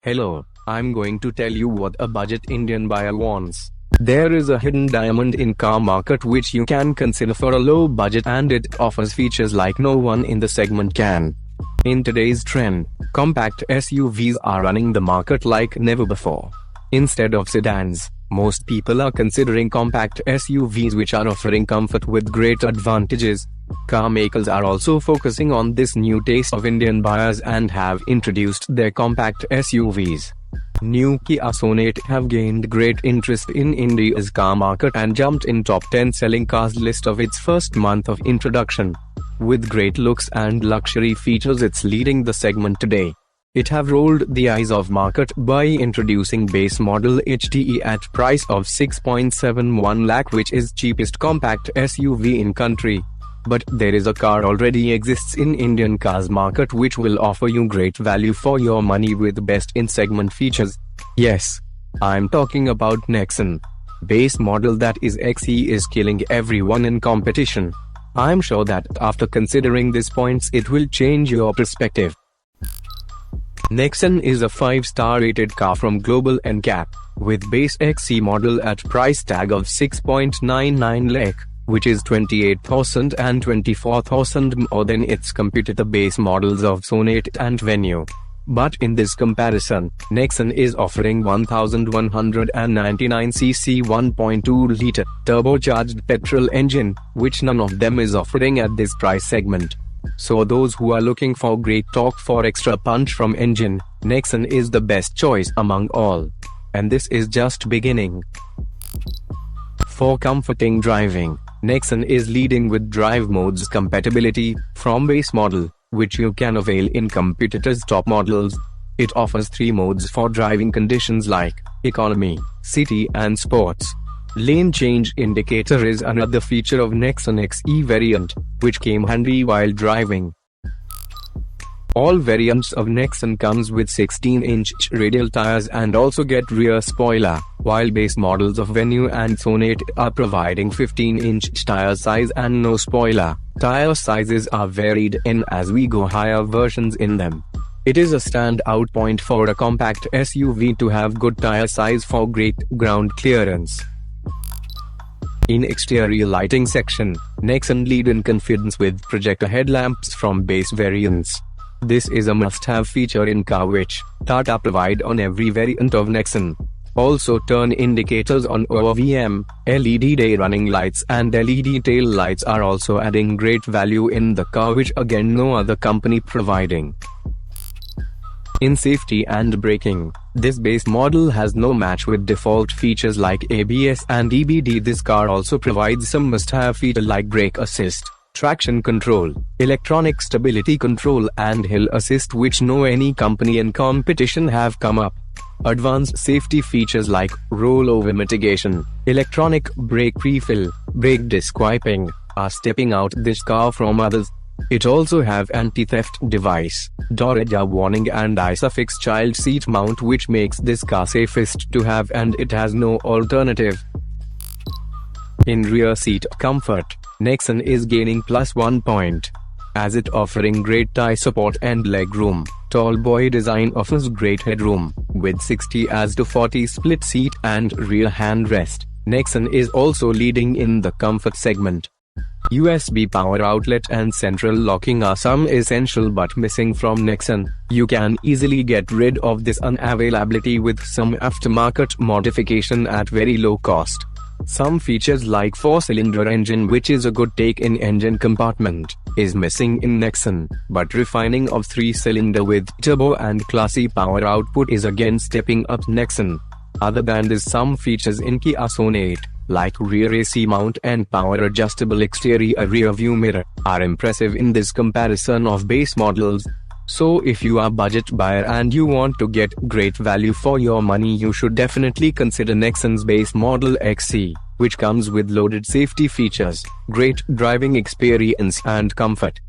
Hello, I'm going to tell you what a budget Indian buyer wants. There is a hidden diamond in car market which you can consider for a low budget, and it offers features like no one in the segment can. In today's trend, compact SUVs are running the market like never before. Instead of sedans, most people are considering compact SUVs which are offering comfort with great advantages. Car makers are also focusing on this new taste of Indian buyers and have introduced their compact SUVs. New Kia Sonet have gained great interest in India's car market and jumped in top 10 selling cars list of its first month of introduction. With great looks and luxury features, it's leading the segment today. It have rolled the eyes of market by introducing base model HTE at price of 6.71 lakh, which is cheapest compact SUV in country. But there is a car already exists in Indian cars market which will offer you great value for your money with best in segment features. Yes, I'm talking about Nexon. Base model that is XE is killing everyone in competition. I'm sure that after considering these points it will change your perspective. Nexon is a 5-star rated car from Global NCAP, with base XE model at price tag of 6.99 lakh, which is 28,000 and 24,000 more than its competitor base models of Sonet and Venue. But in this comparison, Nexon is offering 1199cc 1.2-liter turbocharged petrol engine, which none of them is offering at this price segment. So those who are looking for great torque for extra punch from engine, Nexon is the best choice among all. And this is just beginning. For comforting driving, Nexon is leading with drive modes compatibility from base model, which you can avail in competitors' top models. It offers 3 modes for driving conditions like economy, city and sports. Lane change indicator is another feature of Nexon XE variant, which came handy while driving. All variants of Nexon comes with 16-inch radial tires and also get rear spoiler, while base models of Venue and Sonet are providing 15-inch tire size and no spoiler. Tire sizes are varied in as we go higher versions in them. It is a standout point for a compact SUV to have good tire size for great ground clearance. In exterior lighting section, Nexon lead in confidence with projector headlamps from base variants. This is a must-have feature in car which Tata provide on every variant of Nexon. Also turn indicators on OVM, LED day running lights and LED tail lights are also adding great value in the car, which again no other company providing. In safety and braking, this base model has no match with default features like ABS and EBD. This car also provides some must-have features like brake assist, traction control, electronic stability control and hill assist, which no any company in competition have come up. Advanced safety features like rollover mitigation, electronic brake refill, brake disc wiping are stepping out this car from others. It also have anti-theft device, Dooraja warning and ISOFIX child seat mount, which makes this car safest to have, and it has no alternative. In rear seat comfort, Nexon is gaining +1 point, as it offering great thigh support and leg room. Tall boy design offers great headroom, with 60:40 split seat and rear hand rest. Nexon is also leading in the comfort segment. USB power outlet and central locking are some essential but missing from Nexon. You can easily get rid of this unavailability with some aftermarket modification at very low cost. Some features like 4-cylinder engine, which is a good take in engine compartment, is missing in Nexon, but refining of 3-cylinder with turbo and classy power output is again stepping up Nexon. Other than this, some features in Kia Sonet, like rear AC mount and power adjustable exterior rear view mirror, are impressive in this comparison of base models. So if you are budget buyer and you want to get great value for your money, you should definitely consider Nexon's base model XE, which comes with loaded safety features, great driving experience and comfort.